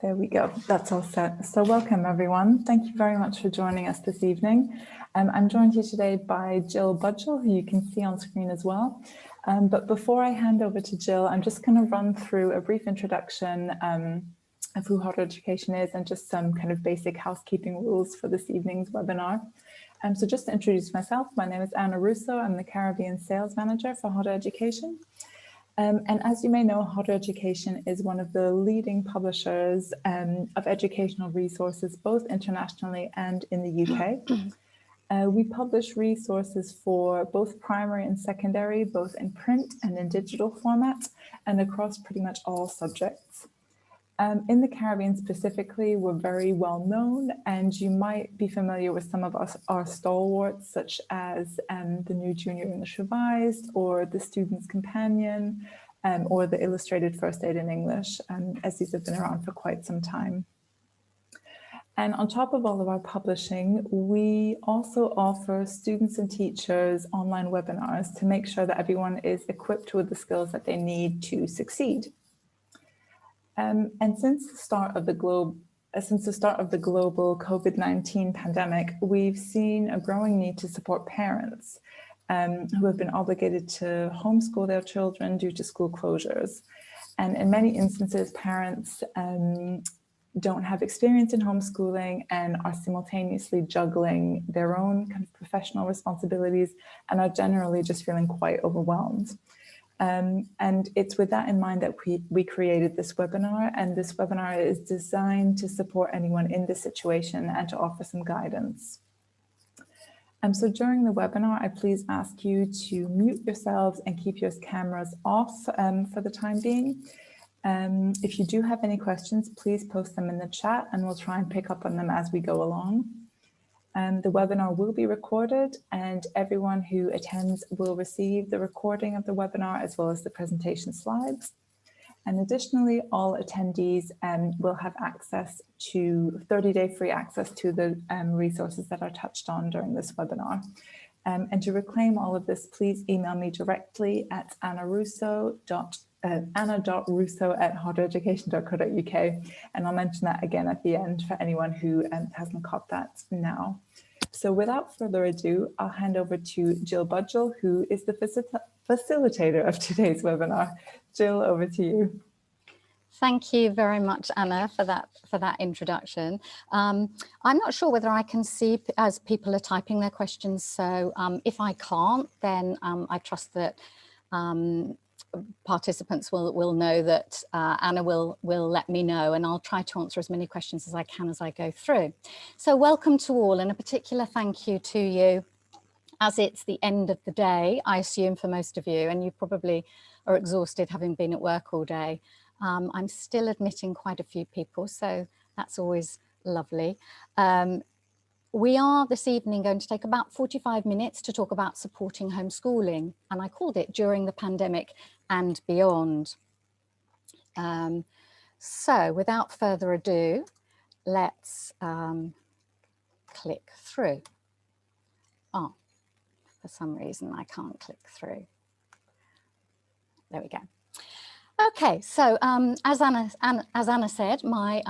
There we go. That's all set. So welcome, everyone. Thank you very much for joining us this evening. I'm joined here today by Gill Budgell, who you can see on screen as well. But before I hand over to Gill, I'm just going to run through a brief introduction of who Harder Education is and just some kind of basic housekeeping rules for this evening's webinar. So just to introduce myself, my name is Anna Russo. I'm the Caribbean Sales Manager for Harder Education. And as you may know, Harder Education is one of the leading publishers of educational resources, both internationally and in the UK. We publish resources for both primary and secondary, both in print and in digital format, and across pretty much all subjects. In the Caribbean specifically, we're very well known, and you might be familiar with some of our stalwarts, such as the New Junior English Revised, or the Student's Companion, or the Illustrated First Aid in English, as these have been around for quite some time. And on top of all of our publishing, we also offer students and teachers online webinars to make sure that everyone is equipped with the skills that they need to succeed. And since the start of the global COVID-19 pandemic, we've seen a growing need to support parents who have been obligated to homeschool their children due to school closures. And in many instances, parents don't have experience in homeschooling and are simultaneously juggling their own kind of professional responsibilities and are generally just feeling quite overwhelmed. And it's with that in mind that we created this webinar, and this webinar is designed to support anyone in this situation and to offer some guidance. So during the webinar, I please ask you to mute yourselves and keep your cameras off for the time being. If you do have any questions, please post them in the chat and we'll try and pick up on them as we go along. The webinar will be recorded, and everyone who attends will receive the recording of the webinar as well as the presentation slides. And additionally, all attendees will have access to 30-day free access to the resources that are touched on during this webinar. And to reclaim all of this, please email me directly at anna.russo@hardereducation.co.uk, and I'll mention that again at the end for anyone who hasn't caught that now. So without further ado, I'll hand over to Gill Budgell, who is the facilitator of today's webinar. Gill, over to you. Thank you very much, Anna, for that introduction. I'm not sure whether I can see as people are typing their questions, so if I can't, then I trust that participants will know that Anna will let me know, and I'll try to answer as many questions as I can as I go through. So welcome to all, and a particular thank you to you, as it's the end of the day, I assume, for most of you, and you probably are exhausted having been at work all day. I'm still admitting quite a few people, so that's always lovely. We are this evening going to take about 45 minutes to talk about supporting homeschooling, and I called it During the Pandemic and Beyond. So without further ado, let's click through. Oh, for some reason I can't click through. There we go. Okay, so as Anna said, my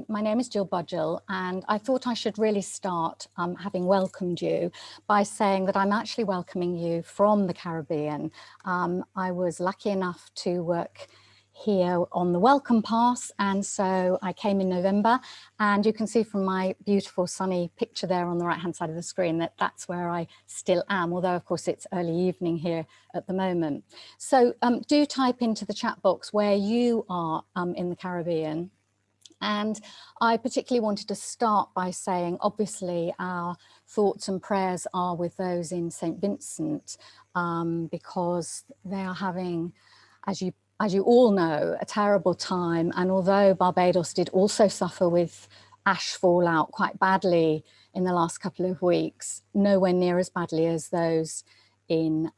name is Gill Budgell, and I thought I should really start having welcomed you by saying that I'm actually welcoming you from the Caribbean. I was lucky enough to work here on the Welcome Pass, and so I came in November, and you can see from my beautiful sunny picture there on the right hand side of the screen that that's where I still am, although of course it's early evening here at the moment. So do type into the chat box where you are in the Caribbean. And I particularly wanted to start by saying, obviously, our thoughts and prayers are with those in St. Vincent, because they are having, as you all know, a terrible time. And although Barbados did also suffer with ash fallout quite badly in the last couple of weeks, nowhere near as badly as those in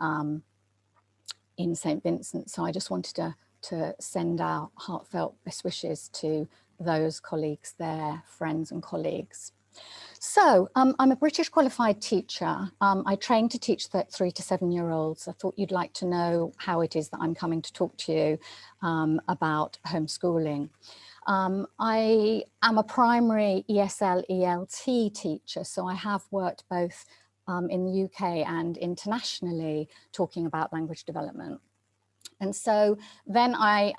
St. Vincent. So I just wanted to send our heartfelt best wishes to those colleagues there, friends and colleagues. So I'm a British qualified teacher. I train to teach 3 to 7-year-olds. I thought you'd like to know how it is that I'm coming to talk to you about homeschooling. I am a primary ESL ELT teacher, so I have worked both in the UK and internationally talking about language development. And so then I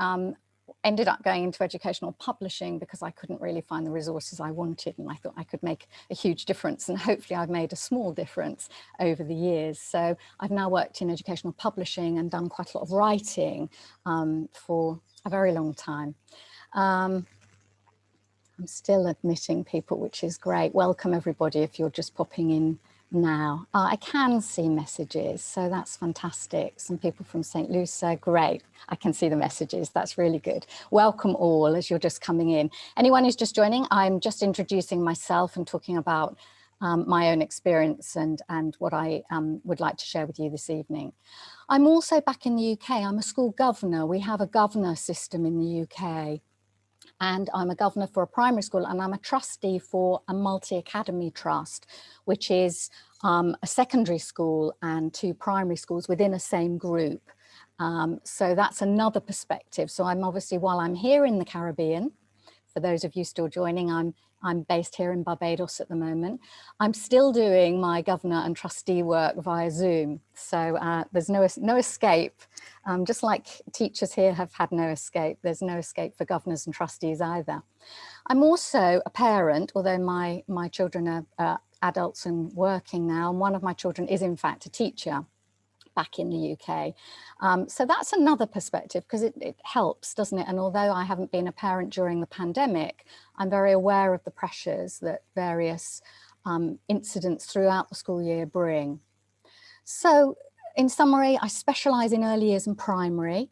ended up going into educational publishing because I couldn't really find the resources I wanted, and I thought I could make a huge difference, and hopefully I've made a small difference over the years. So I've now worked in educational publishing and done quite a lot of writing for a very long time. I'm still admitting people, which is great. Welcome everybody if you're just popping in now. I can see messages, so that's fantastic. Some people from St. Lucia, great. I can see the messages, that's really good. Welcome all as you're just coming in. Anyone who's just joining, I'm just introducing myself and talking about my own experience and what I would like to share with you this evening. I'm also back in the UK, I'm a school governor. We have a governor system in the UK. And I'm a governor for a primary school, and I'm a trustee for a multi-academy trust, which is a secondary school and 2 primary schools within a same group. So that's another perspective. So I'm obviously, while I'm here in the Caribbean, for those of you still joining, I'm based here in Barbados at the moment. I'm still doing my governor and trustee work via Zoom. So there's no escape. Just like teachers here have had no escape, there's no escape for governors and trustees either. I'm also a parent, although my children are adults and working now, and one of my children is in fact a teacher back in the UK. So that's another perspective, because it helps, doesn't it? And although I haven't been a parent during the pandemic, I'm very aware of the pressures that various incidents throughout the school year bring. So in summary, I specialise in early years and primary.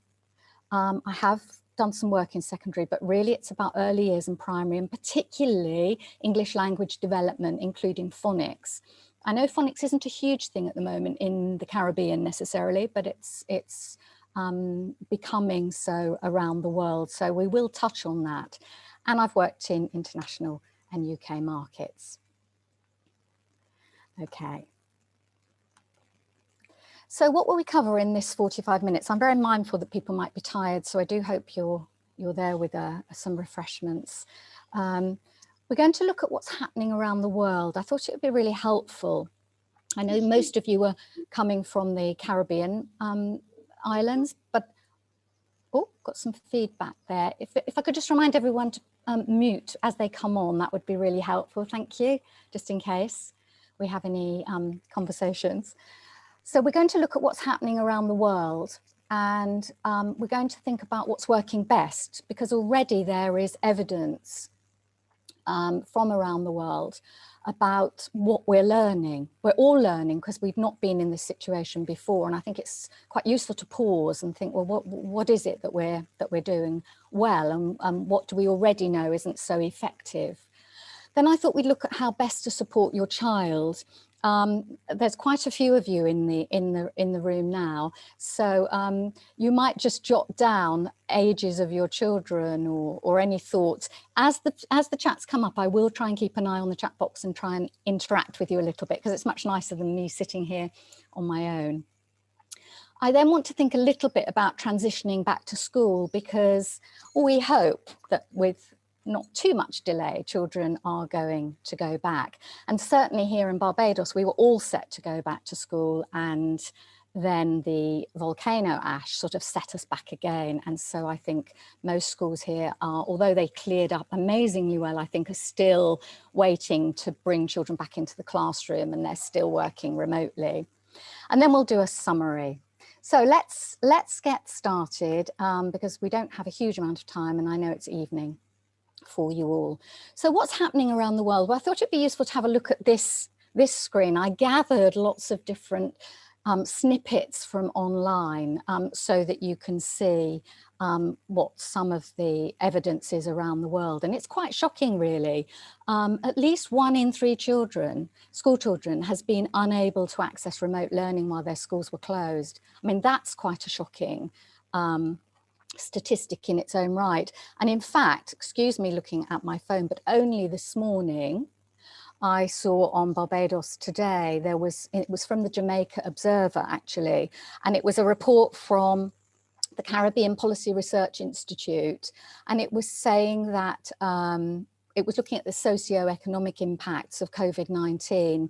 I have done some work in secondary, but really it's about early years and primary, and particularly English language development, including phonics. I know phonics isn't a huge thing at the moment in the Caribbean necessarily, but it's becoming so around the world. So we will touch on that. And I've worked in international and UK markets. Okay. So what will we cover in this 45 minutes? I'm very mindful that people might be tired, so I do hope you're there with some refreshments. We're going to look at what's happening around the world. I thought it would be really helpful. I know most of you are coming from the Caribbean islands, but oh, got some feedback there. If I could just remind everyone to mute as they come on, that would be really helpful. Thank you, just in case we have any conversations. So we're going to look at what's happening around the world, and we're going to think about what's working best, because already there is evidence from around the world about what we're learning. We're all learning because we've not been in this situation before, and I think it's quite useful to pause and think, well, what is it that we're doing well, and what do we already know isn't so effective? Then I thought we'd look at how best to support your child. There's quite a few of you in the room now, so you might just jot down ages of your children or any thoughts. As the chats come up, I will try and keep an eye on the chat box and try and interact with you a little bit, because it's much nicer than me sitting here on my own. I then want to think a little bit about transitioning back to school, because we hope that with not too much delay, children are going to go back. And certainly here in Barbados, we were all set to go back to school, and then the volcano ash sort of set us back again. And so I think most schools here are, although they cleared up amazingly well, I think are still waiting to bring children back into the classroom, and they're still working remotely. And then we'll do a summary. So let's get started, because we don't have a huge amount of time, and I know it's evening for you all. So what's happening around the world? Well, I thought it'd be useful to have a look at this screen. I gathered lots of different snippets from online so that you can see what some of the evidence is around the world. And it's quite shocking, really. At least 1 in 3 children, school children, has been unable to access remote learning while their schools were closed. I mean, that's quite a shocking statistic in its own right. And in fact, excuse me looking at my phone, but only this morning I saw on Barbados Today, it was from the Jamaica Observer actually, and it was a report from the Caribbean Policy Research Institute, and it was saying that it was looking at the socio-economic impacts of COVID-19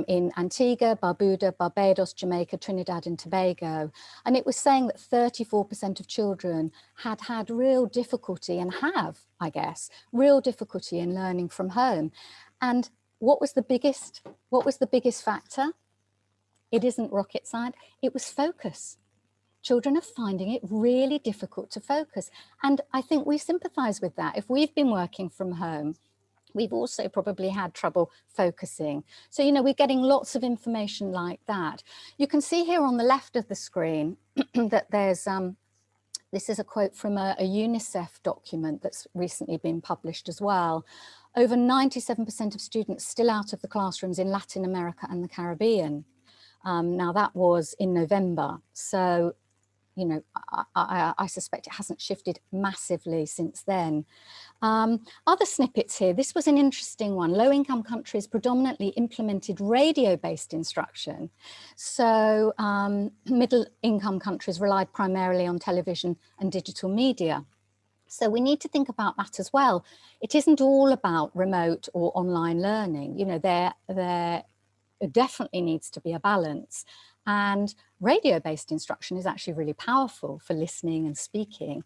in Antigua, Barbuda, Barbados, Jamaica, Trinidad and Tobago. And it was saying that 34% of children had real difficulty, and have, I guess, real difficulty in learning from home. And what was the biggest factor? It isn't rocket science, it was focus. Children are finding it really difficult to focus. And I think we sympathise with that. If we've been working from home, we've also probably had trouble focusing. So, you know, we're getting lots of information like that. You can see here on the left of the screen that there's, this is a quote from a UNICEF document that's recently been published as well. Over 97% of students still out of the classrooms in Latin America and the Caribbean. Now that was in November. So, you know, I suspect it hasn't shifted massively since then. Other snippets here, this was an interesting one. Low-income countries predominantly implemented radio-based instruction. So middle-income countries relied primarily on television and digital media. So we need to think about that as well. It isn't all about remote or online learning. You know, there definitely needs to be a balance. And radio-based instruction is actually really powerful for listening and speaking.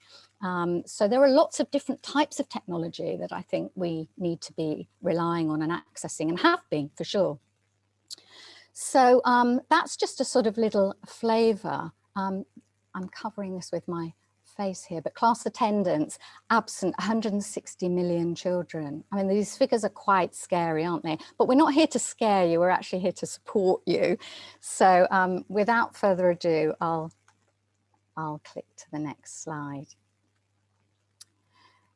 So there are lots of different types of technology that I think we need to be relying on and accessing, and have been for sure. So that's just a sort of little flavour. I'm covering this with my face here, but class attendance, absent 160 million children. I mean, these figures are quite scary, aren't they? But we're not here to scare you, we're actually here to support you. So without further ado, I'll click to the next slide.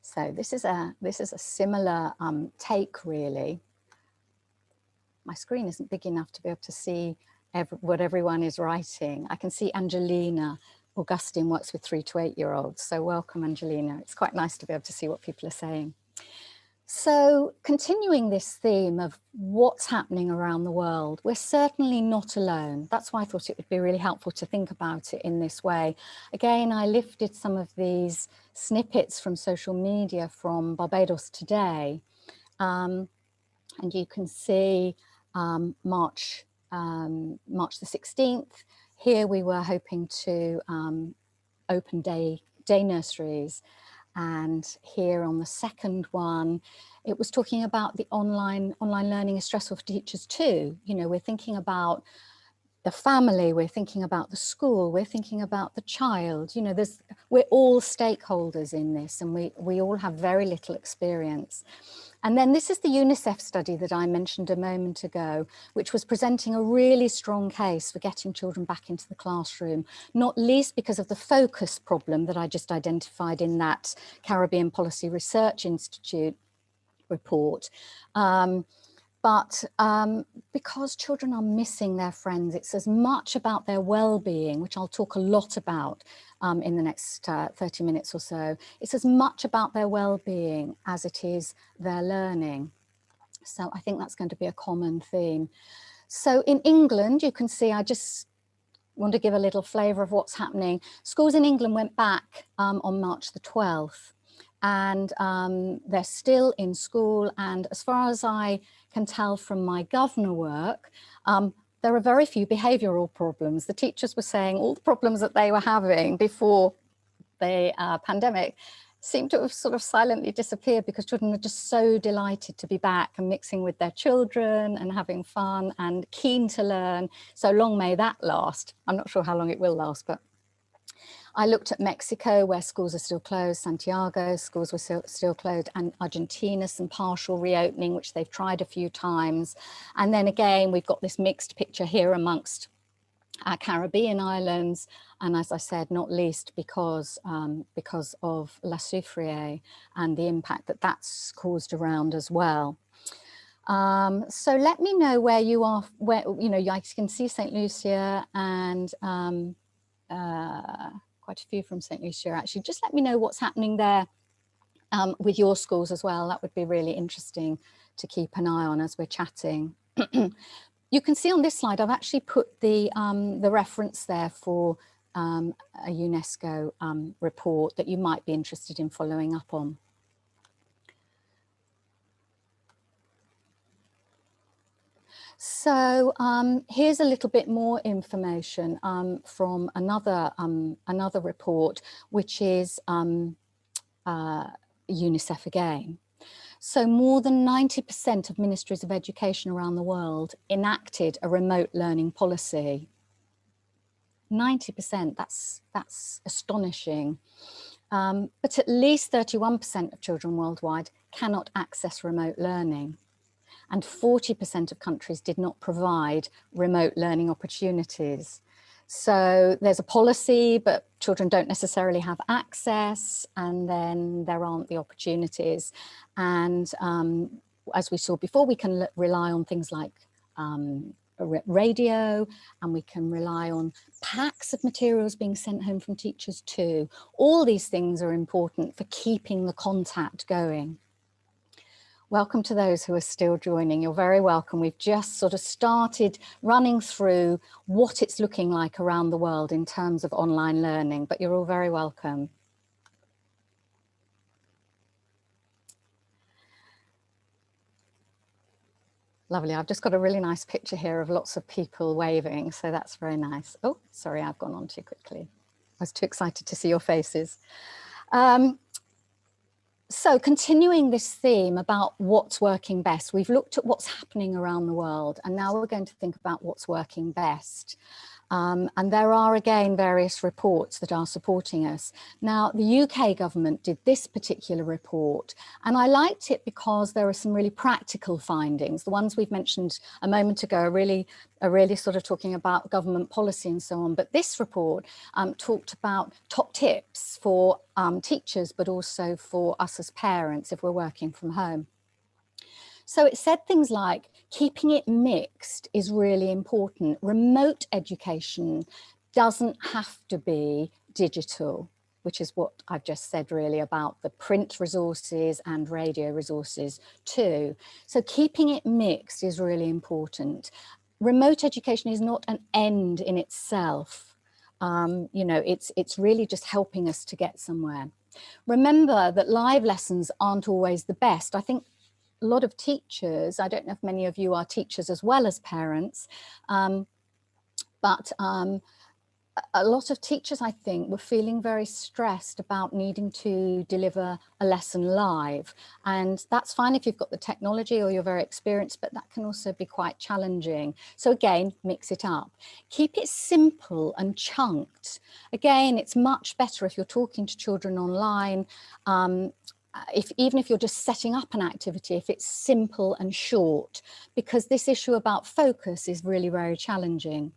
So this is a similar take, really. My screen isn't big enough to be able to see what everyone is writing. I can see Angelina Augustine works with 3 to 8 year olds. So welcome, Angelina. It's quite nice to be able to see what people are saying. So continuing this theme of what's happening around the world, we're certainly not alone. That's why I thought it would be really helpful to think about it in this way. Again, I lifted some of these snippets from social media from Barbados Today. And you can see March the 16th, here we were hoping to open day nurseries, and here on the second one, it was talking about the online learning is stressful for teachers too. You know, we're thinking about the family, we're thinking about the school, we're thinking about the child. You know, we're all stakeholders in this, and we all have very little experience. And then this is the UNICEF study that I mentioned a moment ago, which was presenting a really strong case for getting children back into the classroom, not least because of the focus problem that I just identified in that Caribbean Policy Research Institute report. But because children are missing their friends, it's as much about their well-being, which I'll talk a lot about in the next 30 minutes or so. It's as much about their well-being as it is their learning. So I think that's going to be a common theme. So in England, you can see, I just want to give a little flavour of what's happening. Schools in England went back on March the 12th. And they're still in school, and as far as I can tell from my governor work, there are very few behavioural problems. The teachers were saying all the problems that they were having before the pandemic seem to have sort of silently disappeared, because children are just so delighted to be back and mixing with their children and having fun and keen to learn. So long may that last. I'm not sure how long it will last, but I looked at Mexico, where schools are still closed, Santiago, schools were still closed, and Argentina, some partial reopening, which they've tried a few times. And then again, we've got this mixed picture here amongst our Caribbean islands. And as I said, not least because of La Soufriere and the impact that that's caused around as well. So let me know where you are, where, you know, I can see St. Lucia and quite a few from St. Lucia actually. Just let me know what's happening there with your schools as well. That would be really interesting to keep an eye on as we're chatting. You can see on this slide, I've actually put the reference there for a UNESCO report that you might be interested in following up on. So here's a little bit more information from another report, which is UNICEF again. So more than 90% of ministries of education around the world enacted a remote learning policy. 90%, that's astonishing. But at least 31% of children worldwide cannot access remote learning. And 40% of countries did not provide remote learning opportunities. So there's a policy, but children don't necessarily have access, and then there aren't the opportunities. And as we saw before, we can rely on things like radio, and we can rely on packs of materials being sent home from teachers too. All these things are important for keeping the contact going. Welcome to those who are still joining. You're very welcome. We've just sort of started running through what it's looking like around the world in terms of online learning, but you're all very welcome. Lovely. I've just got a really nice picture here of lots of people waving, so that's very nice. Oh, sorry, I've gone on too quickly. I was too excited to see your faces. So continuing this theme about what's working best, we've looked at what's happening around the world, and now we're going to think about what's working best. And there are again various reports that are supporting us. Now, the UK government did this particular report, and I liked it because there are some really practical findings. The ones we've mentioned a moment ago are really sort of talking about government policy and so on. But this report talked about top tips for teachers, but also for us as parents if we're working from home. So it said things like keeping it mixed is really important. Remote education doesn't have to be digital, which is what I've just said really about the print resources and radio resources too. So keeping it mixed is really important. Remote education is not an end in itself. You know, it's really just helping us to get somewhere. Remember that live lessons aren't always the best. I think a lot of teachers, I don't know if many of you are teachers as well as parents, but a lot of teachers, I think, were feeling very stressed about needing to deliver a lesson live. And that's fine if you've got the technology or you're very experienced, but that can also be quite challenging. So again, mix it up. Keep it simple and chunked. Again, it's much better if you're talking to children online, even if you're just setting up an activity, if it's simple and short, because this issue about focus is really very challenging.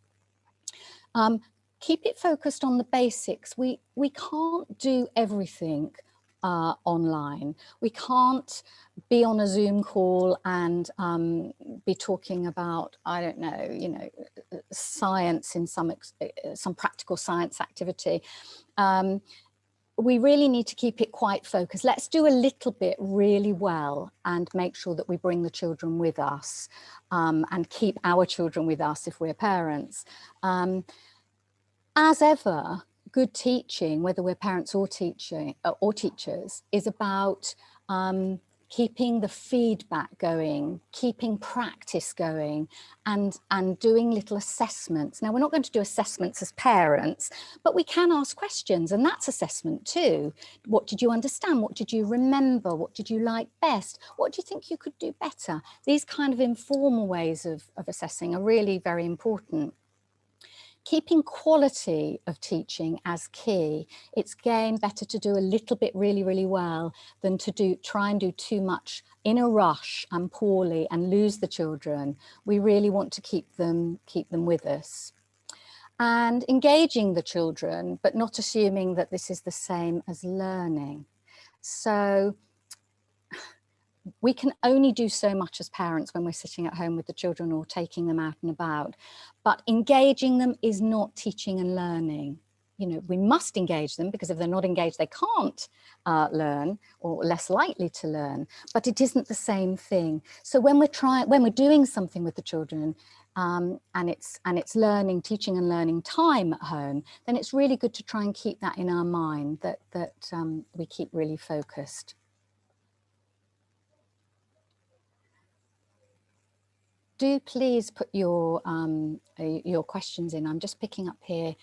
Keep it focused on the basics. We can't do everything online. We can't be on a Zoom call and be talking about, I don't know, you know, science in some practical science activity. We really need to keep it quite focused. Let's do a little bit really well and make sure that we bring the children with us and keep our children with us if we're parents. As ever, good teaching, whether we're parents or teachers, is about keeping the feedback going, keeping practice going, and doing little assessments. Now, we're not going to do assessments as parents, but we can ask questions, and that's assessment too. What did you understand? What did you remember? What did you like best? What do you think you could do better? These kind of informal ways of assessing are really very important. Keeping quality of teaching as key. It's again better to do a little bit really, really well than to try and do too much in a rush and poorly and lose the children. We really want to keep them with us. And engaging the children, but not assuming that this is the same as learning. So we can only do so much as parents when we're sitting at home with the children or taking them out and about, but engaging them is not teaching and learning. You know, we must engage them because if they're not engaged, they can't learn or less likely to learn, but it isn't the same thing. So when we're doing something with the children, and it's learning, teaching and learning time at home, then it's really good to try and keep that in our mind, that we keep really focused. Do please put your questions in. I'm just picking up here,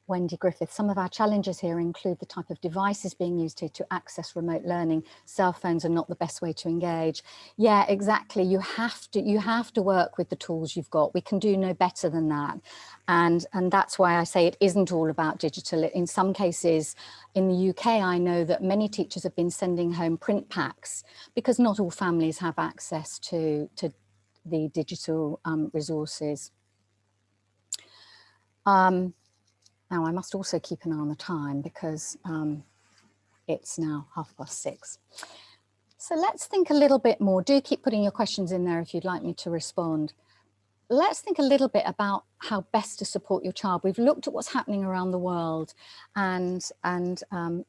Wendy Griffith. Some of our challenges here include the type of devices being used here to access remote learning. Cell phones are not the best way to engage. Yeah, exactly. You have to work with the tools you've got. We can do no better than that. And that's why I say it isn't all about digital. In some cases, in the UK, I know that many teachers have been sending home print packs because not all families have access to the digital resources. Now, I must also keep an eye on the time because it's now 6:30. So let's think a little bit more. Do keep putting your questions in there if you'd like me to respond. Let's think a little bit about how best to support your child. We've looked at what's happening around the world and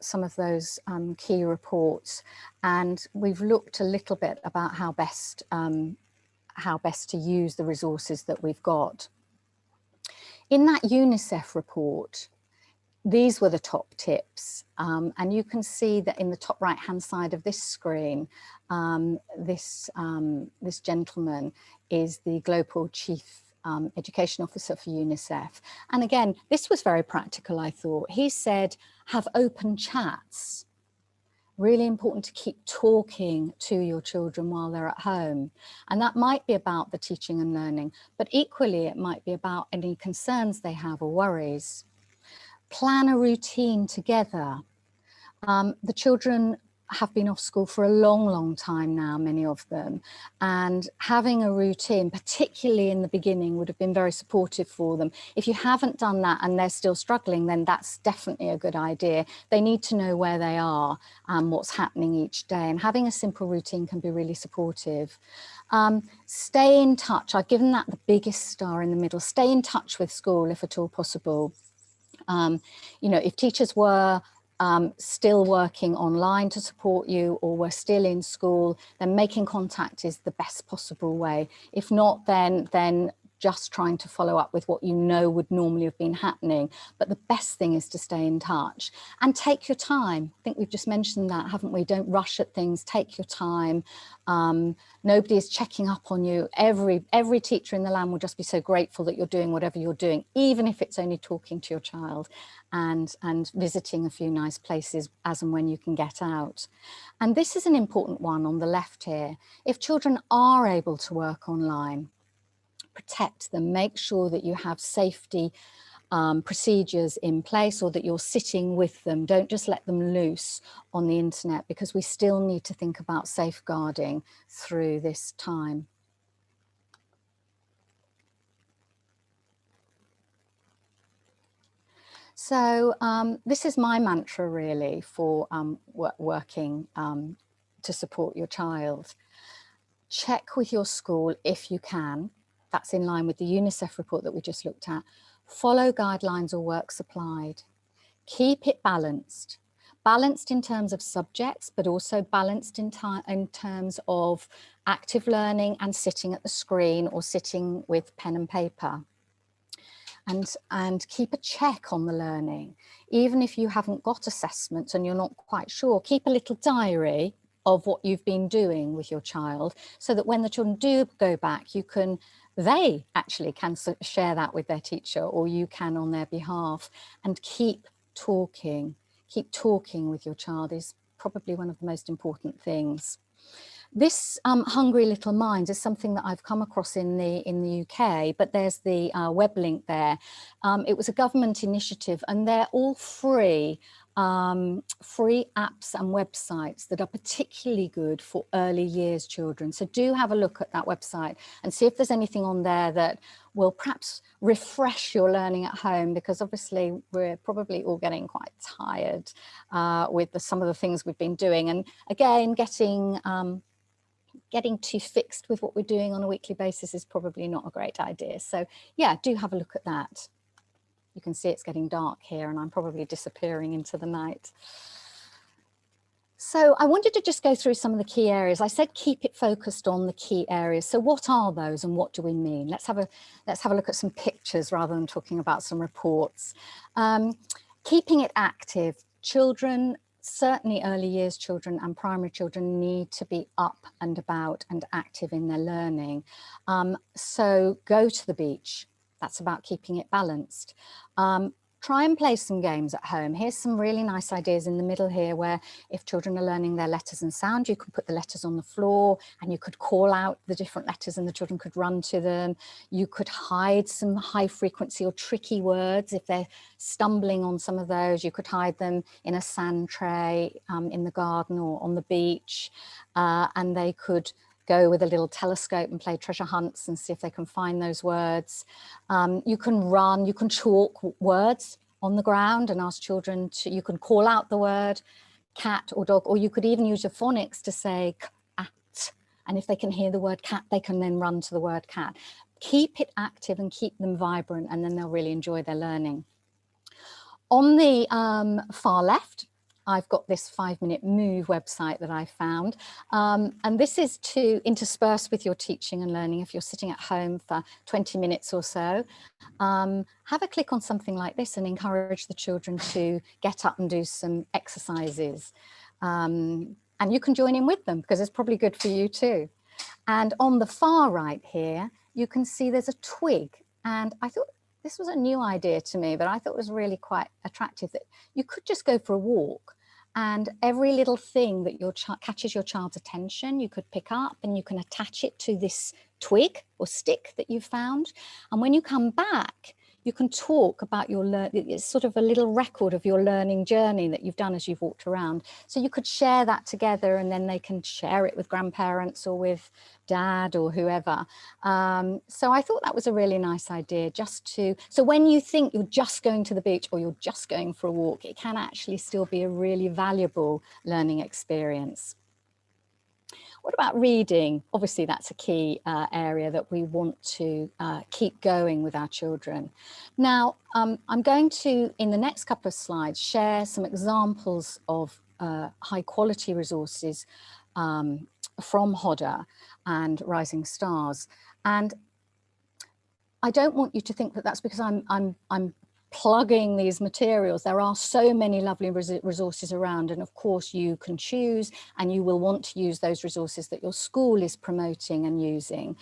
some of those key reports, and we've looked a little bit about how best to use the resources that we've got. In that UNICEF report, these were the top tips, and you can see that in the top right hand side of this screen, this gentleman is the Global Chief Education Officer for UNICEF. And again, this was very practical, I thought. He said, have open chats. Really important to keep talking to your children while they're at home. And that might be about the teaching and learning, but equally it might be about any concerns they have or worries. Plan a routine together. The children have been off school for a long time now, many of them, and having a routine, particularly in the beginning, would have been very supportive for them. If you haven't done that and they're still struggling, then that's definitely a good idea. They need to know where they are and what's happening each day, and having a simple routine can be really supportive. Stay in touch. I've given that the biggest star in the middle. Stay in touch with school if at all possible. You know, if teachers were still working online to support you or were still in school, then making contact is the best possible way. If not, then just trying to follow up with what you know would normally have been happening. But the best thing is to stay in touch and take your time. I think we've just mentioned that, haven't we? Don't rush at things, take your time. Nobody is checking up on you. Every teacher in the land will just be so grateful that you're doing whatever you're doing, even if it's only talking to your child and visiting a few nice places as and when you can get out. And this is an important one on the left here. If children are able to work online, protect them, make sure that you have safety procedures in place or that you're sitting with them. Don't just let them loose on the internet, because we still need to think about safeguarding through this time. So this is my mantra really for working to support your child. Check with your school if you can. That's in line with the UNICEF report that we just looked at. Follow guidelines or work supplied. Keep it balanced. Balanced in terms of subjects, but also balanced in terms of active learning and sitting at the screen or sitting with pen and paper. And keep a check on the learning. Even if you haven't got assessments and you're not quite sure, keep a little diary of what you've been doing with your child, so that when the children do go back, they actually can share that with their teacher, or you can on their behalf. And keep talking with your child is probably one of the most important things. This Hungry Little Minds is something that I've come across in the UK, but there's the web link there. It was a government initiative, and they're all free apps and websites that are particularly good for early years children. So do have a look at that website and see if there's anything on there that will perhaps refresh your learning at home, because obviously we're probably all getting quite tired with some of the things we've been doing. And again, getting too fixed with what we're doing on a weekly basis is probably not a great idea. So yeah, do have a look at that. You can see it's getting dark here and I'm probably disappearing into the night. So I wanted to just go through some of the key areas. I said keep it focused on the key areas. So what are those and what do we mean? Let's have a look at some pictures rather than talking about some reports. Keeping it active. Children, certainly early years children and primary children, need to be up and about and active in their learning. So go to the beach. That's about keeping it balanced. Try and play some games at home. Here's some really nice ideas in the middle here where if children are learning their letters and sound, you can put the letters on the floor and you could call out the different letters and the children could run to them. You could hide some high frequency or tricky words. If they're stumbling on some of those, you could hide them in a sand tray in the garden or on the beach, and they could go with a little telescope and play treasure hunts and see if they can find those words. You can run, you can chalk words on the ground and ask children to, you can call out the word cat or dog, or you could even use your phonics to say cat. And if they can hear the word cat, they can then run to the word cat. Keep it active and keep them vibrant, and then they'll really enjoy their learning. On the far left, I've got this 5-Minute Move website that I found. And this is to intersperse with your teaching and learning. If you're sitting at home for 20 minutes or so, have a click on something like this and encourage the children to get up and do some exercises. And you can join in with them because it's probably good for you too. And on the far right here, you can see there's a twig. And I thought this was a new idea to me, but I thought it was really quite attractive that you could just go for a walk. And every little thing that catches your child's attention, you could pick up and you can attach it to this twig or stick that you found. And when you come back, you can talk about your it's sort of a little record of your learning journey that you've done as you've walked around. So you could share that together and then they can share it with grandparents or with dad or whoever. So I thought that was a really nice idea so when you think you're just going to the beach or you're just going for a walk, it can actually still be a really valuable learning experience. What about reading? Obviously, that's a key area that we want to keep going with our children. Now, I'm going to, in the next couple of slides, share some examples of high quality resources from Hodder and Rising Stars. And I don't want you to think that that's because I'm plugging these materials. There are so many lovely resources around, and of course you can choose and you will want to use those resources that your school is promoting and using.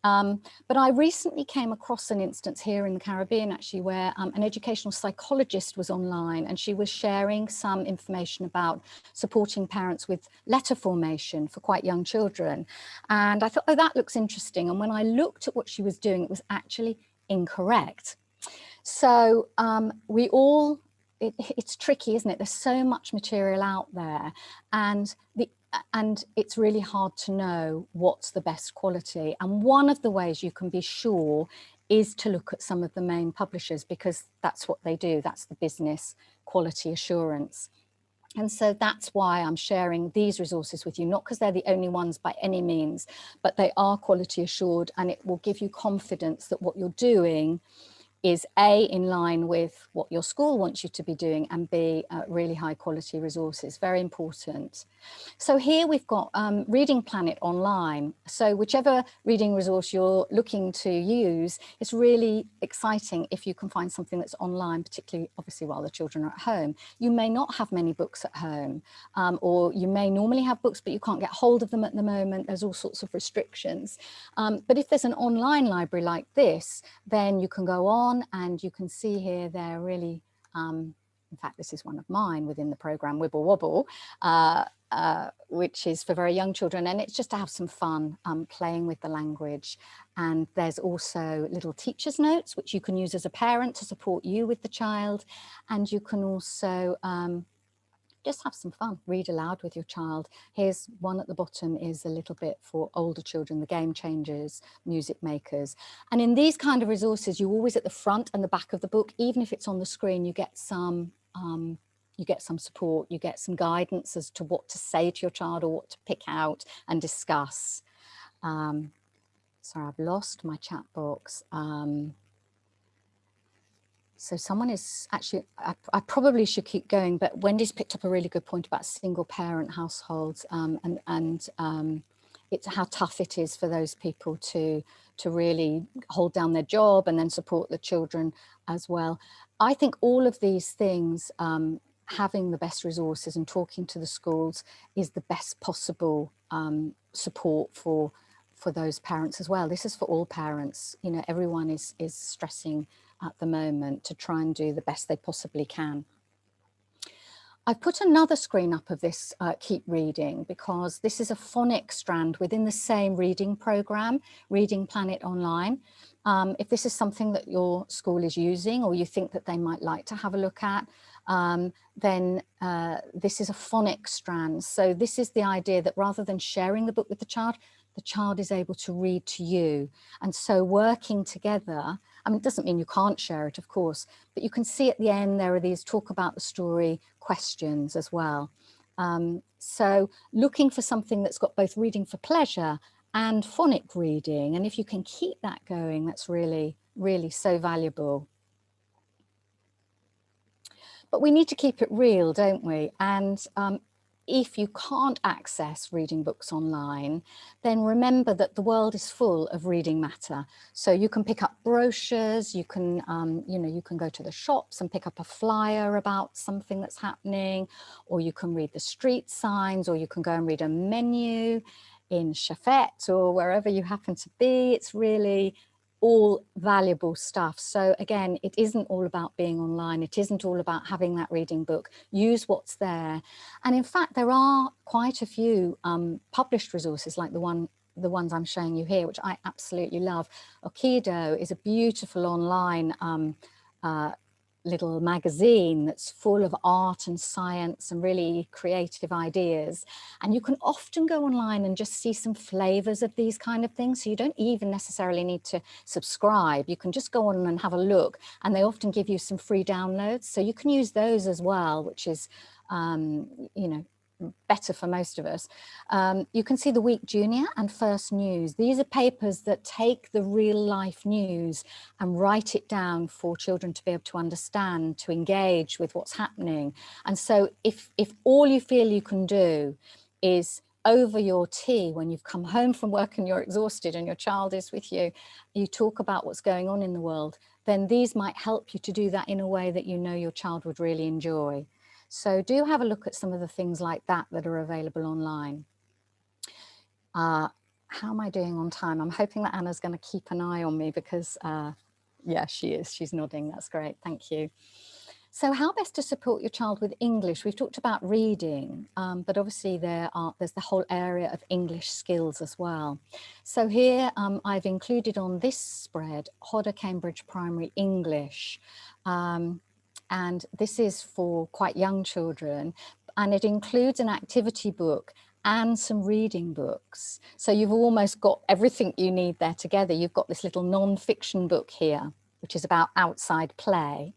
But I recently came across an instance here in the Caribbean actually where an educational psychologist was online and she was sharing some information about supporting parents with letter formation for quite young children. And I thought, oh, that looks interesting. And when I looked at what she was doing, it was actually incorrect. So it's tricky, isn't it? There's so much material out there and it's really hard to know what's the best quality. And one of the ways you can be sure is to look at some of the main publishers because that's what they do. That's the business quality assurance. And so that's why I'm sharing these resources with you, not because they're the only ones by any means, but they are quality assured and it will give you confidence that what you're doing is A, in line with what your school wants you to be doing, and B, really high quality resources, very important. So here we've got Reading Planet online. So whichever reading resource you're looking to use, it's really exciting if you can find something that's online, particularly obviously while the children are at home. You may not have many books at home, or you may normally have books, but you can't get hold of them at the moment. There's all sorts of restrictions. But if there's an online library like this, then you can go on and you can see here they're really, in fact, this is one of mine within the program, Wibble Wobble, which is for very young children. And it's just to have some fun playing with the language. And there's also little teacher's notes, which you can use as a parent to support you with the child. And you can also just have some fun, read aloud with your child. Here's one at the bottom is a little bit for older children, the game changers, music makers. And in these kind of resources, you always at the front and the back of the book, even if it's on the screen, you get some support, you get some guidance as to what to say to your child or what to pick out and discuss. Sorry, I've lost my chat box. So someone is actually, I probably should keep going, but Wendy's picked up a really good point about single parent households, and it's how tough it is for those people to really hold down their job and then support the children as well. I think all of these things, having the best resources and talking to the schools is the best possible support for those parents as well. This is for all parents. You know, everyone is stressing at the moment to try and do the best they possibly can. I've put another screen up of this Keep Reading, because this is a phonics strand within the same reading program, Reading Planet Online. If this is something that your school is using, or you think that they might like to have a look at, then this is a phonics strand. So this is the idea that rather than sharing the book with the child is able to read to you. And so working together, I mean, it doesn't mean you can't share it, of course, but you can see at the end there are these talk about the story questions as well. So looking for something that's got both reading for pleasure and phonic reading. And if you can keep that going, that's really, really so valuable. But we need to keep it real, don't we? And if you can't access reading books online, then remember that the world is full of reading matter. So you can pick up brochures, you can, you can go to the shops and pick up a flyer about something that's happening, or you can read the street signs, or you can go and read a menu in Chafette or wherever you happen to be. It's really all valuable stuff. So again, it isn't all about being online. It isn't all about having that reading book. Use what's there. And in fact, there are quite a few published resources like the ones I'm showing you here, which I absolutely love. Okido is a beautiful online little magazine that's full of art and science and really creative ideas. And you can often go online and just see some flavors of these kind of things. So you don't even necessarily need to subscribe. You can just go on and have a look, and they often give you some free downloads. So you can use those as well, which is, better for most of us. You can see the Week Junior and First News. These are papers that take the real life news and write it down for children to be able to understand, to engage with what's happening. And so if all you feel you can do is over your tea, when you've come home from work and you're exhausted and your child is with you, you talk about what's going on in the world, then these might help you to do that in a way that you know your child would really enjoy. So do have a look at some of the things like that that are available online. How am I doing on time? I'm hoping that Anna's going to keep an eye on me, because yeah, she is. She's nodding. That's great. Thank you. So how best to support your child with English? We've talked about reading, but obviously there's the whole area of English skills as well. So here I've included on this spread Hodder Cambridge Primary English. And this is for quite young children, and it includes an activity book and some reading books. So you've almost got everything you need there together. You've got this little non-fiction book here, which is about outside play.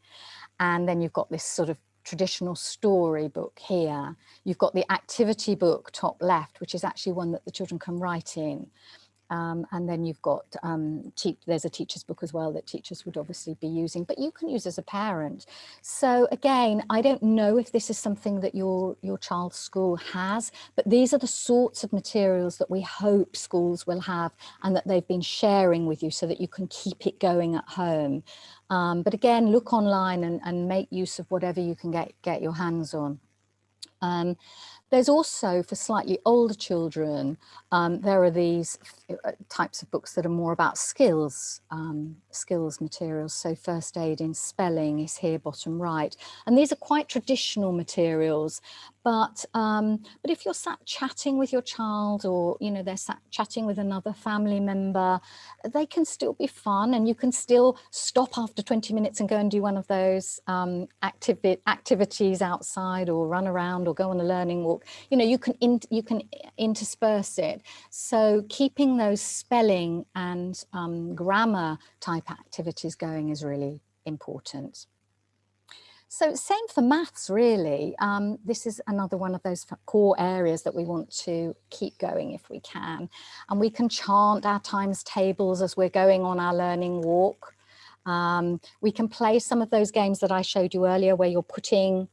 And then you've got this sort of traditional story book here. You've got the activity book top left, which is actually one that the children can write in. And then you've got, there's a teacher's book as well that teachers would obviously be using, but you can use as a parent. So again, I don't know if this is something that your child's school has, but these are the sorts of materials that we hope schools will have and that they've been sharing with you so that you can keep it going at home. But again, look online and make use of whatever you can get your hands on. There's also, for slightly older children, there are these types of books that are more about skills materials. So first aid in spelling is here bottom right. And these are quite traditional materials, but if you're sat chatting with your child, or they're sat chatting with another family member, they can still be fun, and you can still stop after 20 minutes and go and do one of those activities outside, or run around, or go on a learning walk. You can intersperse it. So keeping those spelling and grammar type activities going is really important. So same for maths, really. This is another one of those core areas that we want to keep going if we can. And we can chant our times tables as we're going on our learning walk. We can play some of those games that I showed you earlier, where you're putting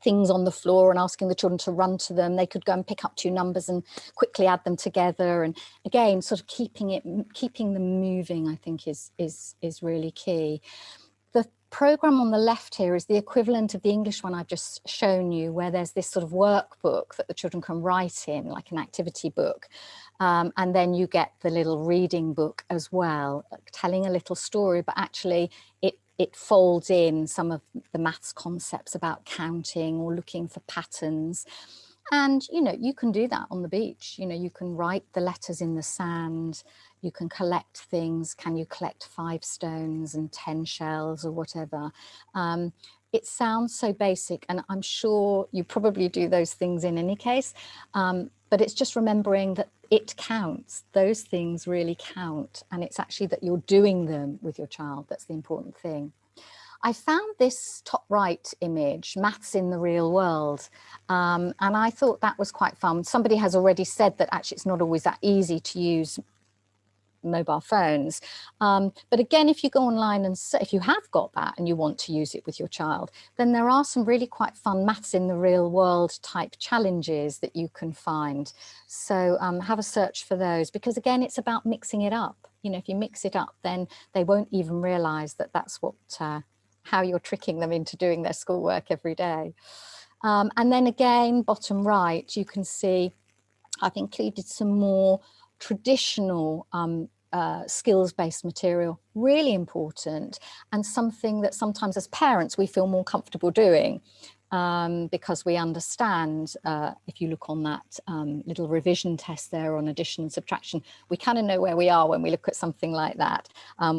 things on the floor and asking the children to run to them. They could go and pick up two numbers and quickly add them together. And again, sort of keeping them moving, I think is really key. The program on the left here is the equivalent of the English one I've just shown you, where there's this sort of workbook that the children can write in, like an activity book. And then you get the little reading book as well, telling a little story, but actually it folds in some of the maths concepts about counting or looking for patterns. And, you know, you can do that on the beach. You know, you can write the letters in the sand, you can collect things. Can you collect 5 stones and 10 shells or whatever? It sounds so basic, and I'm sure you probably do those things in any case, but it's just remembering that it counts. Those things really count, and it's actually that you're doing them with your child that's the important thing. I found this top right image, Maths in the Real World, and I thought that was quite fun. Somebody has already said that actually it's not always that easy to use mobile phones, but again, if you go online and if you have got that and you want to use it with your child, then there are some really quite fun Maths in the Real World type challenges that you can find. So have a search for those, because again, it's about mixing it up. You know, if you mix it up, then they won't even realize that that's what how you're tricking them into doing their schoolwork every day. And then again, bottom right, you can see I've included some more traditional skills-based material, really important, and something that sometimes as parents we feel more comfortable doing, because we understand, if you look on that little revision test there on addition and subtraction, we kind of know where we are when we look at something like that,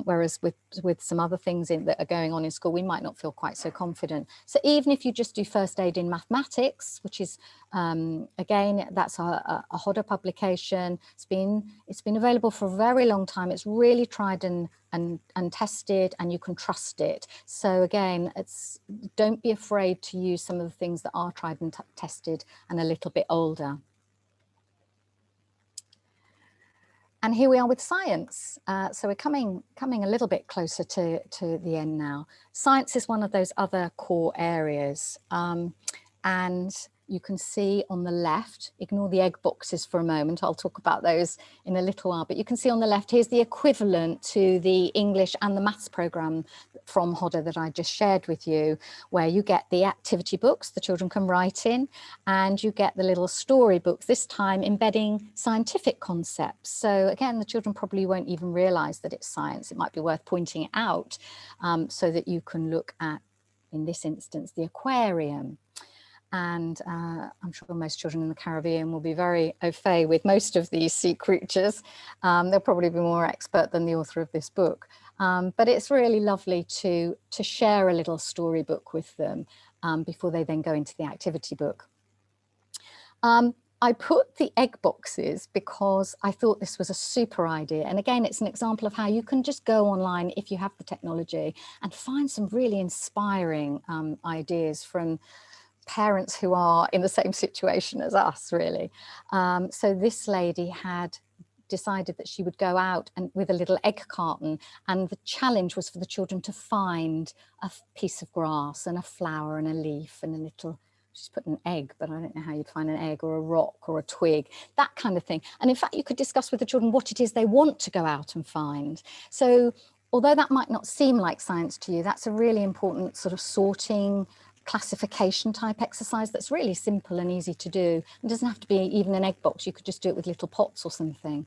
whereas with some other things that are going on in school, we might not feel quite so confident. So even if you just do first aid in mathematics, which is again, that's a Hodder publication. It's been available for a very long time. It's really tried and tested, and you can trust it. So again, don't be afraid to use some of the things that are tried and tested and a little bit older. And here we are with science. So we're coming a little bit closer to the end now. Science is one of those other core areas. And you can see on the left, ignore the egg boxes for a moment, I'll talk about those in a little while, but you can see on the left, here's the equivalent to the English and the maths program from Hodder that I just shared with you, where you get the activity books the children can write in, and you get the little story books, this time embedding scientific concepts. So again, the children probably won't even realize that it's science. It might be worth pointing it out, so that you can look at, in this instance, the aquarium. And I'm sure most children in the Caribbean will be very au fait with most of these sea creatures. They'll probably be more expert than the author of this book. But it's really lovely to share a little storybook with them before they then go into the activity book. I put the egg boxes because I thought this was a super idea. And again, it's an example of how you can just go online if you have the technology and find some really inspiring ideas from parents who are in the same situation as us, really. So this lady had decided that she would go out and with a little egg carton, and the challenge was for the children to find a piece of grass and a flower and a leaf and a little, she's put an egg, but I don't know how you'd find an egg, or a rock or a twig, that kind of thing. And in fact, you could discuss with the children what it is they want to go out and find. So although that might not seem like science to you, that's a really important sort of sorting, classification type exercise that's really simple and easy to do. It doesn't have to be even an egg box. You could just do it with little pots or something.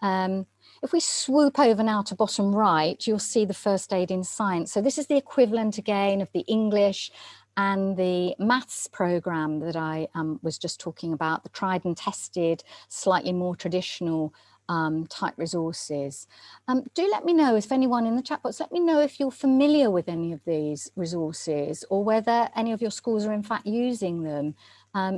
If we swoop over now to bottom right, you'll see the first aid in science. So this is the equivalent again of the English and the maths program that I was just talking about, the tried and tested, slightly more traditional type resources. Do let me know, if anyone in the chat box, let me know if you're familiar with any of these resources or whether any of your schools are in fact using them.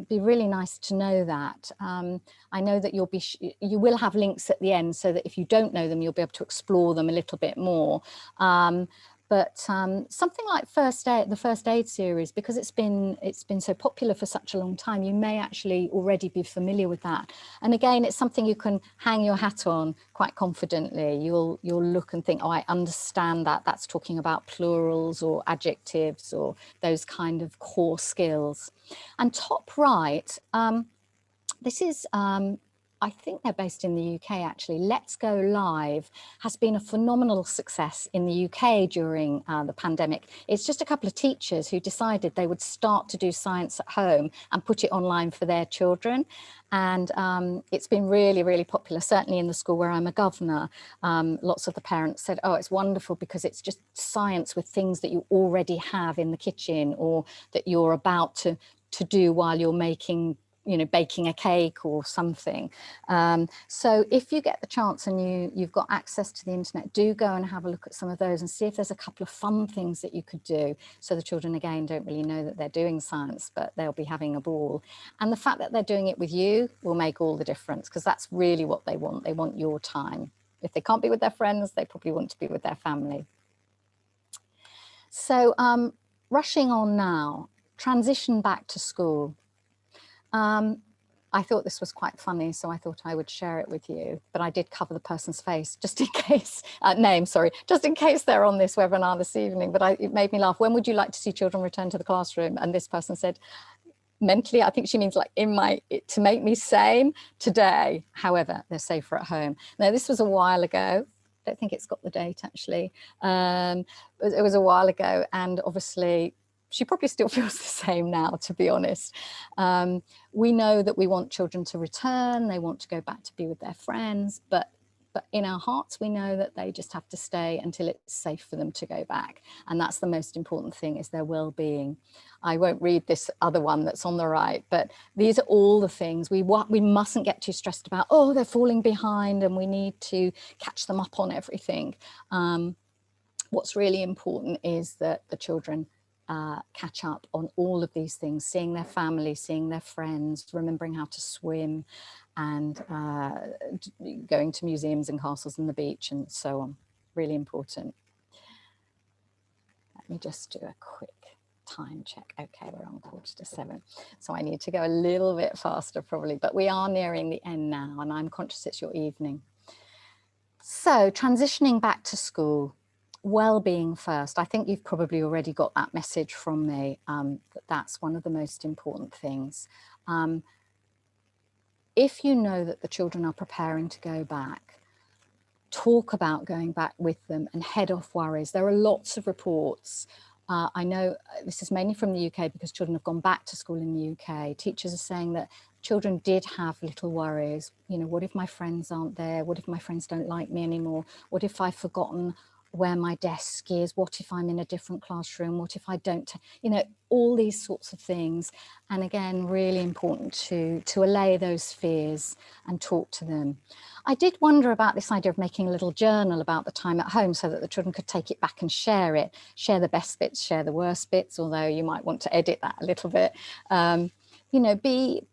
Be really nice to know that. I know that you will have links at the end so that if you don't know them, you'll be able to explore them a little bit more. But But something like the first aid series, because it's been so popular for such a long time, you may actually already be familiar with that. And again, it's something you can hang your hat on quite confidently. You'll look and think, oh, I understand that. That's talking about plurals or adjectives or those kind of core skills. And top right, this is, I think they're based in the UK actually. Let's Go Live has been a phenomenal success in the UK during the pandemic. It's just a couple of teachers who decided they would start to do science at home and put it online for their children. And it's been really, really popular, certainly in the school where I'm a governor. Lots of the parents said, oh, it's wonderful because it's just science with things that you already have in the kitchen or that you're about to do while you're making, you know, baking a cake or something. So if you get the chance and you've got access to the internet, do go and have a look at some of those and see if there's a couple of fun things that you could do. So the children, again, don't really know that they're doing science, but they'll be having a ball. And the fact that they're doing it with you will make all the difference, because that's really what they want. They want your time. If they can't be with their friends, they probably want to be with their family. So rushing on now, transition back to school. I thought this was quite funny, so I thought I would share it with you, but I did cover the person's face just in case, just in case they're on this webinar this evening, but it made me laugh. When would you like to see children return to the classroom? And this person said, mentally, I think she means like to make me sane today. However, they're safer at home. Now, this was a while ago. I don't think it's got the date actually. It was a while ago, and obviously, she probably still feels the same now, to be honest. We know that we want children to return, they want to go back to be with their friends, but in our hearts, we know that they just have to stay until it's safe for them to go back. And that's the most important thing, is their well-being. I won't read this other one that's on the right, but these are all the things we mustn't get too stressed about. Oh, they're falling behind and we need to catch them up on everything. What's really important is that the children catch up on all of these things, seeing their family, seeing their friends, remembering how to swim, and going to museums and castles and the beach and so on. Really important. Let me just do a quick time check. Okay, we're on 7:15. So I need to go a little bit faster probably, but we are nearing the end now and I'm conscious it's your evening. So transitioning back to school. Well-being first. I think you've probably already got that message from me, that's one of the most important things. If you know that the children are preparing to go back, talk about going back with them and head off worries. There are lots of reports. I know this is mainly from the UK because children have gone back to school in the UK. Teachers are saying that children did have little worries. You know, what if my friends aren't there? What if my friends don't like me anymore? What if I've forgotten where my desk is? What if I'm in a different classroom? What if I don't, you know, all these sorts of things. And again, really important to allay those fears and talk to them. I did wonder about this idea of making a little journal about the time at home so that the children could take it back and share it, share the best bits, share the worst bits, although you might want to edit that a little bit. You know, be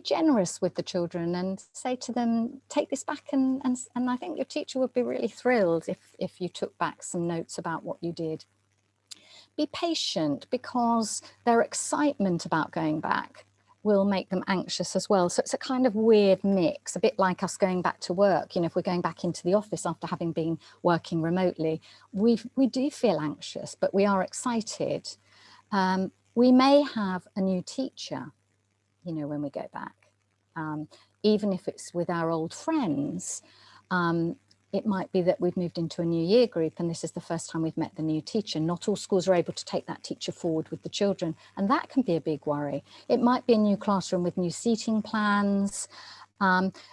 generous with the children and say to them, take this back, and I think your teacher would be really thrilled if you took back some notes about what you did. Be patient, because their excitement about going back will make them anxious as well. So it's a kind of weird mix, a bit like us going back to work. You know, if we're going back into the office after having been working remotely, we do feel anxious, but we are excited. We may have a new teacher, you know, when we go back, even if it's with our old friends. It might be that we've moved into a new year group and this is the first time we've met the new teacher. Not all schools are able to take that teacher forward with the children, and that can be a big worry. It might be a new classroom with new seating plans.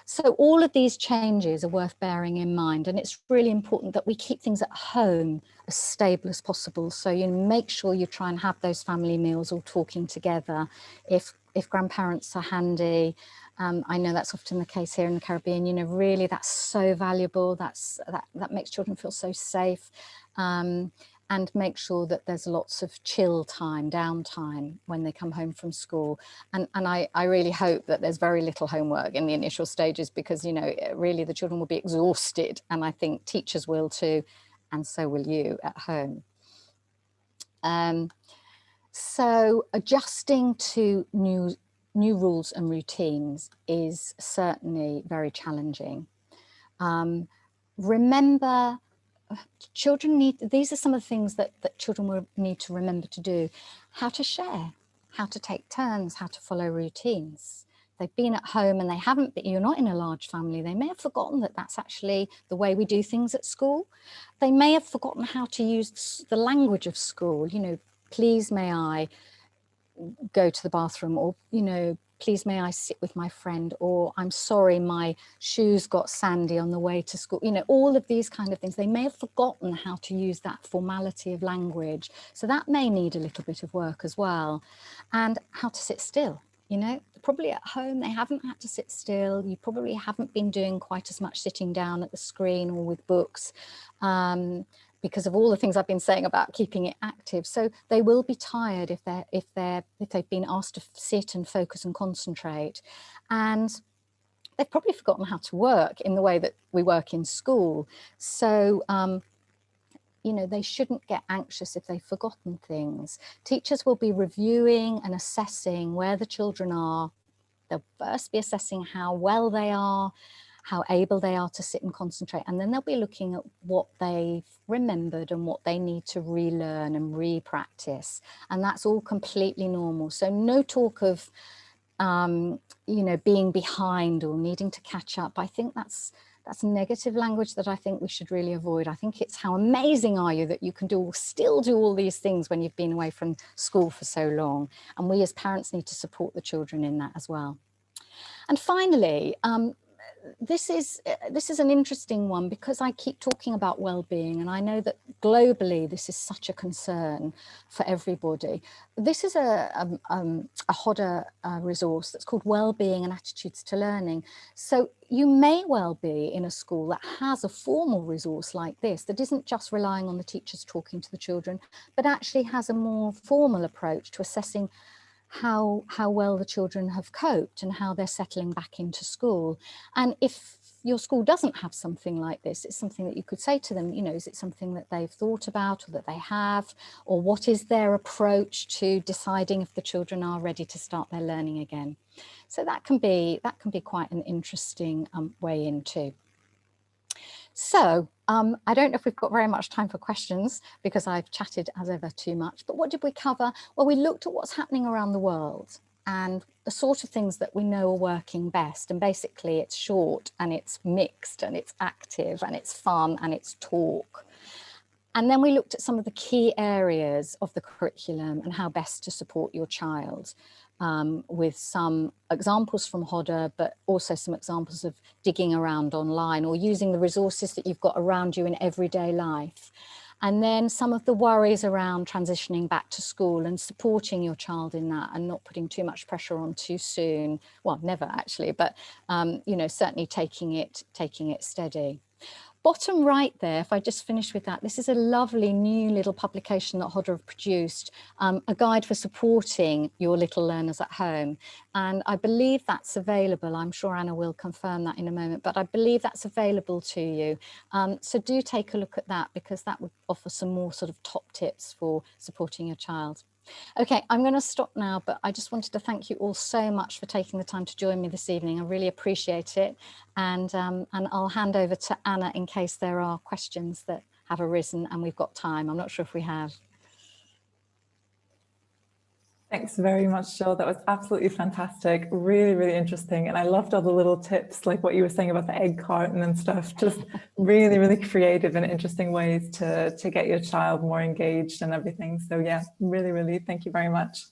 So all of these changes are worth bearing in mind, and it's really important that we keep things at home as stable as possible. So you make sure you try and have those family meals all talking together. If grandparents are handy, I know that's often the case here in the Caribbean, you know, really that's so valuable. That makes children feel so safe. And make sure that there's lots of chill time, downtime when they come home from school. And I really hope that there's very little homework in the initial stages, because, you know, really the children will be exhausted, and I think teachers will too. and so will you at home. So adjusting to new rules and routines is certainly very challenging. Remember, children need, these are some of the things that children will need to remember to do: how to share, how to take turns, how to follow routines. They've been at home and they haven't been, you're not in a large family, they may have forgotten that that's actually the way we do things at school. They may have forgotten how to use the language of school, you know, please may I go to the bathroom, or, you know, please may I sit with my friend, or I'm sorry my shoes got sandy on the way to school. You know, all of these kind of things. They may have forgotten how to use that formality of language. So that may need a little bit of work as well. And how to sit still. You know, probably at home they haven't had to sit still. You probably haven't been doing quite as much sitting down at the screen or with books, because of all the things I've been saying about keeping it active. So they will be tired if they've been asked to sit and focus and concentrate. And they've probably forgotten how to work in the way that we work in school. So you know, they shouldn't get anxious if they've forgotten things. Teachers will be reviewing and assessing where the children are. They'll first be assessing how well they are, how able they are to sit and concentrate, and then they'll be looking at what they've remembered and what they need to relearn and re-practice. And that's all completely normal. So no talk of, you know, being behind or needing to catch up. I think that's negative language that I think we should really avoid. I think it's how amazing are you that you can still do all these things when you've been away from school for so long. And we as parents need to support the children in that as well. And finally, this is an interesting one, because I keep talking about well-being, and I know that globally this is such a concern for everybody. This is a Hodder resource that's called Wellbeing and Attitudes to Learning. So you may well be in a school that has a formal resource like this, that isn't just relying on the teachers talking to the children, but actually has a more formal approach to assessing how well the children have coped and how they're settling back into school. And if your school doesn't have something like this, it's something that you could say to them, you know, is it something that they've thought about or that they have, or what is their approach to deciding if the children are ready to start their learning again? So that can be quite an interesting way in too. So I don't know if we've got very much time for questions, because I've chatted as ever too much, but what did we cover? Well, we looked at what's happening around the world and the sort of things that we know are working best. And basically it's short and it's mixed and it's active and it's fun and it's talk. And then we looked at some of the key areas of the curriculum and how best to support your child, with some examples from Hodder, but also some examples of digging around online or using the resources that you've got around you in everyday life. And then some of the worries around transitioning back to school and supporting your child in that and not putting too much pressure on too soon. Well, never actually, but you know, certainly taking it steady. Bottom right there, if I just finish with that, this is a lovely new little publication that Hodder have produced, a guide for supporting your little learners at home. And I believe that's available. I'm sure Anna will confirm that in a moment, but I believe that's available to you. So do take a look at that, because that would offer some more sort of top tips for supporting your child. Okay, I'm going to stop now, but I just wanted to thank you all so much for taking the time to join me this evening. I really appreciate it. And I'll hand over to Anna in case there are questions that have arisen and we've got time. I'm not sure if we have. Thanks very much, Jill. That was absolutely fantastic. Really, really interesting. And I loved all the little tips, like what you were saying about the egg carton and stuff. Just really, really creative and interesting ways to get your child more engaged and everything. So yeah, really, really, thank you very much.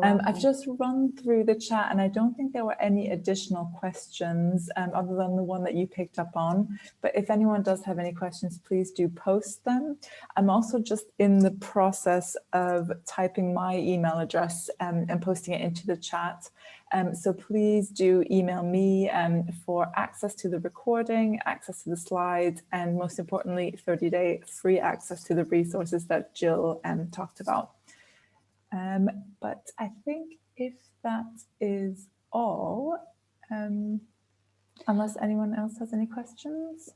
I've just run through the chat and I don't think there were any additional questions other than the one that you picked up on. But if anyone does have any questions, please do post them. I'm also just in the process of typing my email address and posting it into the chat. So please do email me for access to the recording, access to the slides, and most importantly, 30-day free access to the resources that Jill talked about. But I think if that is all, unless anyone else has any questions.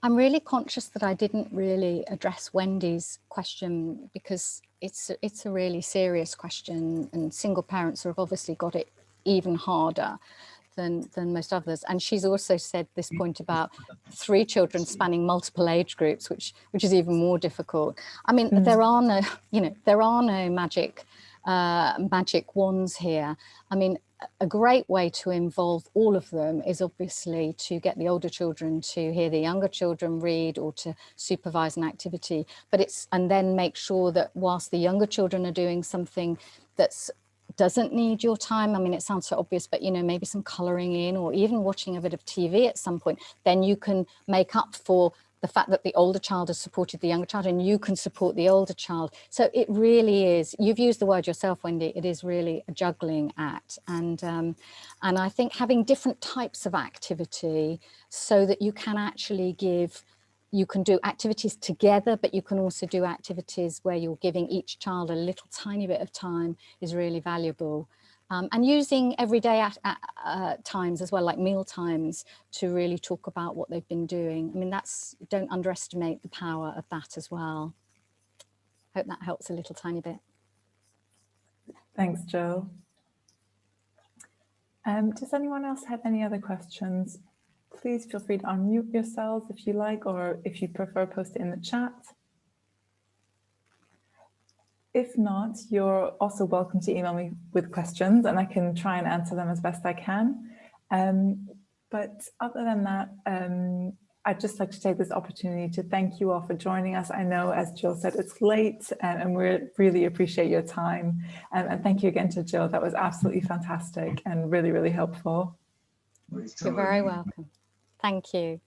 I'm really conscious that I didn't really address Wendy's question, because it's a really serious question, and single parents have obviously got it even harder than most others. And she's also said this point about 3 children spanning multiple age groups, which is even more difficult. I mean, there are no, there are no magic wands here. I mean, a great way to involve all of them is obviously to get the older children to hear the younger children read, or to supervise an activity, and then make sure that whilst the younger children are doing something that's doesn't need your time, I mean, it sounds so obvious, but maybe some colouring in, or even watching a bit of TV at some point, then you can make up for the fact that the older child has supported the younger child, and you can support the older child. So it really is, you've used the word yourself, Wendy, it is really a juggling act. And I think having different types of activity, so that you can actually you can do activities together, but you can also do activities where you're giving each child a little tiny bit of time, is really valuable. And using everyday times as well, like meal times, to really talk about what they've been doing. I mean, don't underestimate the power of that as well. Hope that helps a little tiny bit. Thanks, Jill. Does anyone else have any other questions? Please feel free to unmute yourselves if you like, or if you prefer, post it in the chat. If not, you're also welcome to email me with questions, and I can try and answer them as best I can. But other than that, I'd just like to take this opportunity to thank you all for joining us. I know, as Jill said, it's late, and we really appreciate your time. And thank you again to Jill. That was absolutely fantastic and really, really helpful. You're very welcome. Thank you.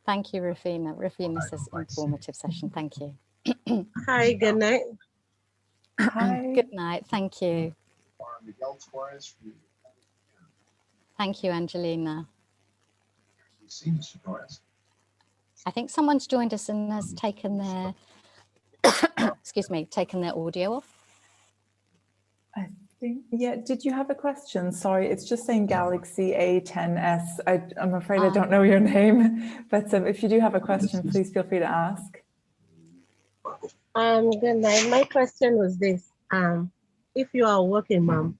Thank you, Rufina. Rufina says informative session. Thank you. Hi, good night. Hi. Good night. Thank you. Thank you, Angelina. I think someone's joined us and has taken their, excuse me, taken their audio off. I think, yeah, did you have a question? Sorry, it's just saying Galaxy A10s. I'm afraid I don't know your name, but if you do have a question, please feel free to ask. Good night. My question was this. If you are a working mom,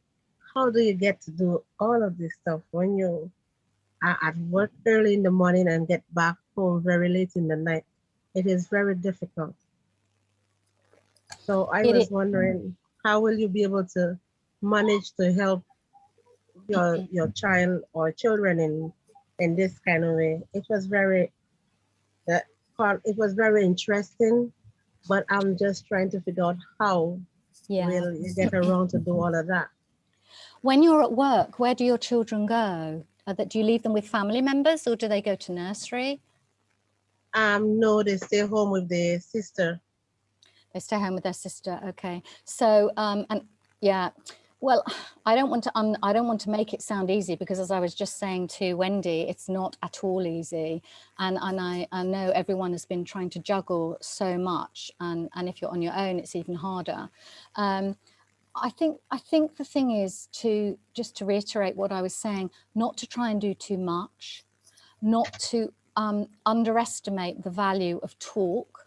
how do you get to do all of this stuff when you are at work early in the morning and get back home very late in the night? It is very difficult. So I was wondering, how will you be able to manage to help your child or children in this kind of way? It was very interesting, but I'm just trying to figure out how will you get around to do all of that. When you're at work, where do your children go? Do you leave them with family members, or do they go to nursery? No, they stay home with their sister. They stay home with their sister. Okay. So, and yeah, well, I don't want to make it sound easy, because as I was just saying to Wendy, it's not at all easy. And I know everyone has been trying to juggle so much. And if you're on your own, it's even harder. I think the thing is just to reiterate what I was saying, not to try and do too much, not to underestimate the value of talk.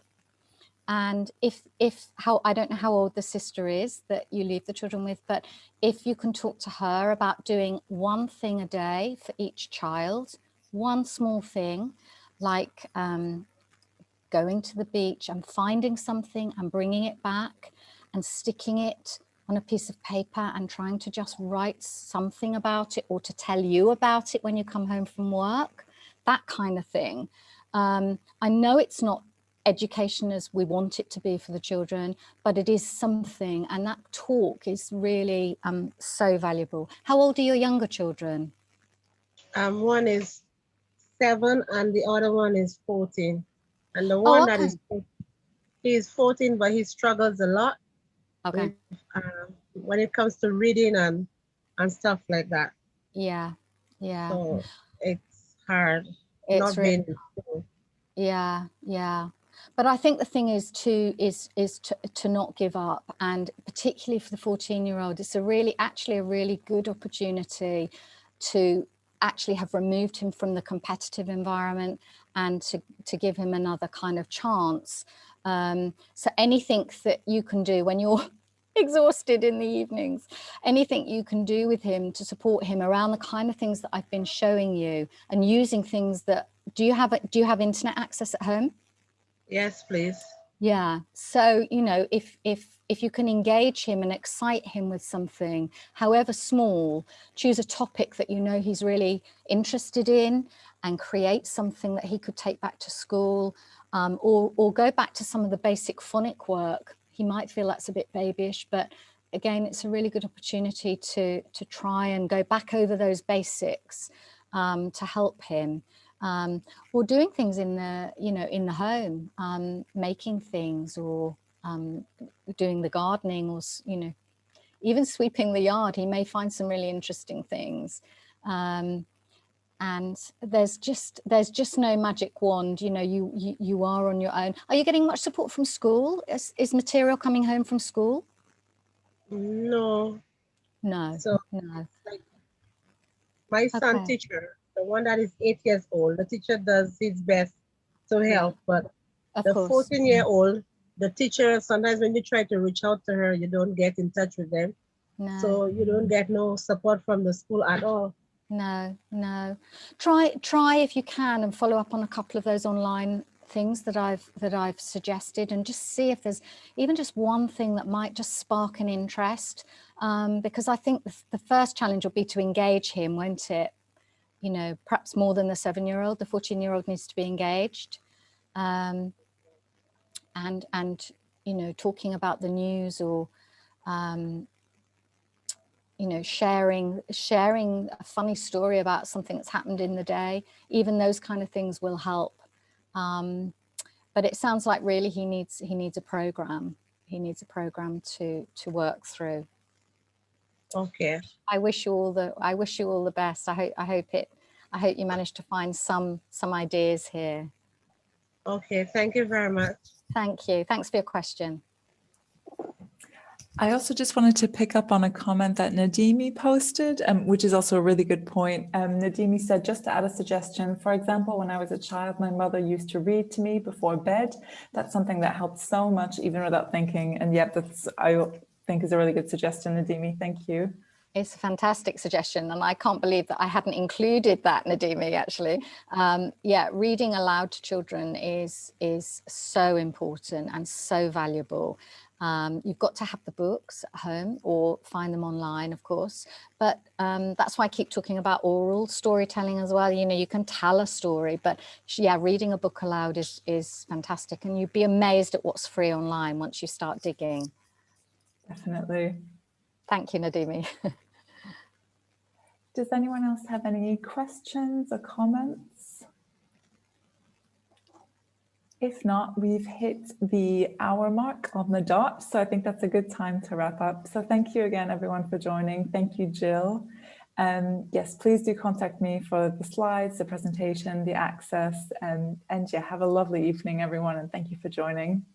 And I don't know how old the sister is that you leave the children with, but if you can talk to her about doing one thing a day for each child, one small thing, like going to the beach and finding something and bringing it back and sticking it on a piece of paper and trying to just write something about it, or to tell you about it when you come home from work, that kind of thing. I know it's not education as we want it to be for the children, but it is something, and that talk is really so valuable. How old are your younger children? One is 7 and the other one is 14. And the one that is, he's 14, but he struggles a lot. Okay. When it comes to reading and stuff like that. Yeah. So it's hard. It's really, being in school. Yeah. But I think the thing is to not give up, and particularly for the 14-year-old, it's actually a really good opportunity to actually have removed him from the competitive environment and to give him another kind of chance. So anything that you can do when you're exhausted in the evenings, anything you can do with him to support him around the kind of things that I've been showing you, and using things that, do you have internet access at home? Yes, please. Yeah, so you know, if you can engage him and excite him with something, however small, choose a topic that you know he's really interested in and create something that he could take back to school, or go back to some of the basic phonic work. He might feel that's a bit babyish, but again, it's a really good opportunity to try and go back over those basics to help him. Or doing things in the, you know, in the home, making things, or doing the gardening, or, you know, even sweeping the yard. He may find some really interesting things. And there's just no magic wand. You know, you are on your own. Are you getting much support from school? Is material coming home from school? No. No. So No. like my son Okay. teacher, the one that is 8 years old, the teacher does his best to help, but Of the course. 14-year-old, the teacher, sometimes when you try to reach out to her, you don't get in touch with them. No. So you don't get no support from the school at all. No, no. Try if you can and follow up on a couple of those online things that I've suggested, and just see if there's even just one thing that might just spark an interest. Because I think the first challenge will be to engage him, won't it? You know, perhaps more than the 7-year-old, the 14-year-old needs to be engaged. And you know, talking about the news, or you know, sharing a funny story about something that's happened in the day. Even those kind of things will help. But it sounds like really he needs a program. He needs a program to work through. Okay. I wish you all the best. I hope you manage to find some ideas here. Okay, thank you very much. Thank you. Thanks for your question. I also just wanted to pick up on a comment that Nadimi posted, which is also a really good point. Nadimi said, just to add a suggestion, for example, when I was a child, my mother used to read to me before bed. That's something that helped so much, even without thinking. And yet that's, I think, is a really good suggestion, Nadimi. Thank you. It's a fantastic suggestion, and I can't believe that I hadn't included that, Nadimi, actually. Yeah, reading aloud to children is so important and so valuable. You've got to have the books at home or find them online, of course. But that's why I keep talking about oral storytelling as well. You know, you can tell a story, but yeah, reading a book aloud is fantastic. And you'd be amazed at what's free online once you start digging. Definitely. Thank you, Nadimi. Does anyone else have any questions or comments? If not, we've hit the hour mark on the dot, so I think that's a good time to wrap up. So thank you again, everyone, for joining. Thank you, Jill. Yes, please do contact me for the slides, the presentation, the access, and yeah, have a lovely evening, everyone, and thank you for joining.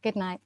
Good night.